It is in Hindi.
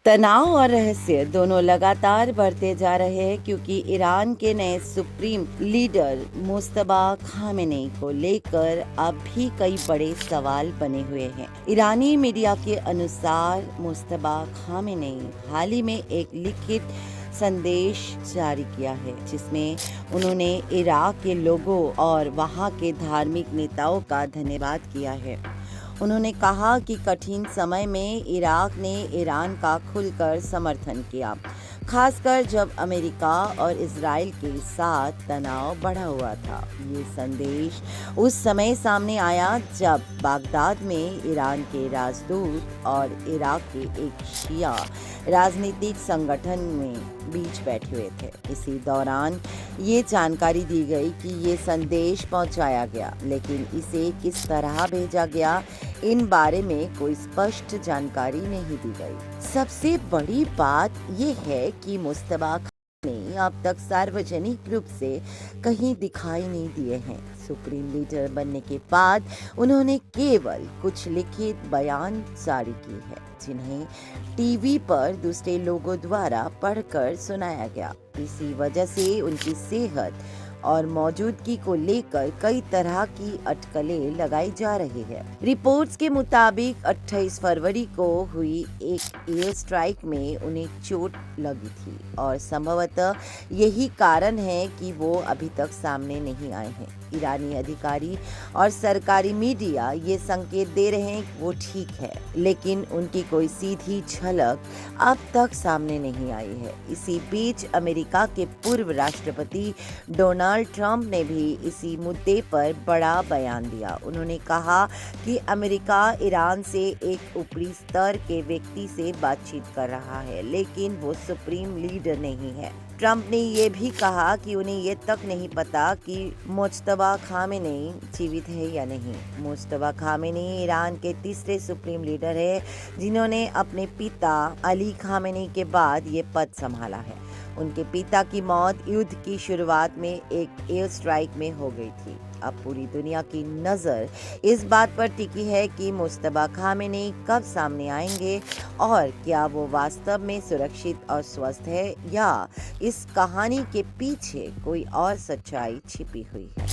तनाव और रहस्य दोनों लगातार बढ़ते जा रहे हैं क्योंकि ईरान के नए सुप्रीम लीडर मुस्तबा खामेनेई को लेकर अब भी कई बड़े सवाल बने हुए हैं। ईरानी मीडिया के अनुसार मुस्तबा खामेनेई हाल ही में एक लिखित संदेश जारी किया है जिसमें उन्होंने इराक के लोगों और वहां के धार्मिक नेताओं का धन्यवाद किया है। उन्होंने कहा कि कठिन समय में इराक ने ईरान का खुलकर समर्थन किया, खासकर जब अमेरिका और इजराइल के साथ तनाव बढ़ा हुआ था। ये संदेश उस समय सामने आया जब बागदाद में ईरान के राजदूत और इराक के एक शिया राजनीतिक संगठन में बीच बैठे हुए थे। इसी दौरान ये जानकारी दी गई कि ये संदेश पहुंचाया गया, लेकिन इसे किस तरह भेजा गया इन बारे में कोई स्पष्ट जानकारी नहीं दी गई। सबसे बड़ी बात यह है कि मुस्तबा ने अब तक सार्वजनिक रूप से कहीं दिखाई नहीं दिए हैं। सुप्रीम लीडर बनने के बाद उन्होंने केवल कुछ लिखित बयान जारी किए हैं जिन्हें टीवी पर दूसरे लोगों द्वारा पढ़कर सुनाया गया। इसी वजह से उनकी सेहत और मौजूदगी को लेकर कई तरह की अटकलें लगाई जा रही है। रिपोर्ट्स के मुताबिक 28 फरवरी को हुई एक एयर स्ट्राइक में उन्हें चोट लगी थी और संभवतः यही कारण है कि वो अभी तक सामने नहीं आए हैं। ईरानी अधिकारी और सरकारी मीडिया ये संकेत दे रहे हैं कि वो ठीक है, लेकिन उनकी कोई सीधी झलक अब तक सामने नहीं आई है। इसी बीच अमेरिका के पूर्व राष्ट्रपति डोनाल्ड ट्रंप ने भी इसी मुद्दे पर बड़ा बयान दिया। उन्होंने कहा कि अमेरिका ईरान से एक ऊपरी स्तर के व्यक्ति से बातचीत कर रहा है, लेकिन वो सुप्रीम लीडर नहीं है। ट्रंप ने ये भी कहा कि उन्हें ये तक नहीं पता कि मुस्तबा खामेनेई जीवित है या नहीं। मुस्तबा खामेनेई ईरान के तीसरे सुप्रीम लीडर है जिन्होंने अपने पिता अली खामेनेई के बाद ये पद संभाला है। उनके पिता की मौत युद्ध की शुरुआत में एक एयर स्ट्राइक में हो गई थी। अब पूरी दुनिया की नज़र इस बात पर टिकी है कि मुस्तबा खामेनेई कब सामने आएंगे और क्या वो वास्तव में सुरक्षित और स्वस्थ है या इस कहानी के पीछे कोई और सच्चाई छिपी हुई है।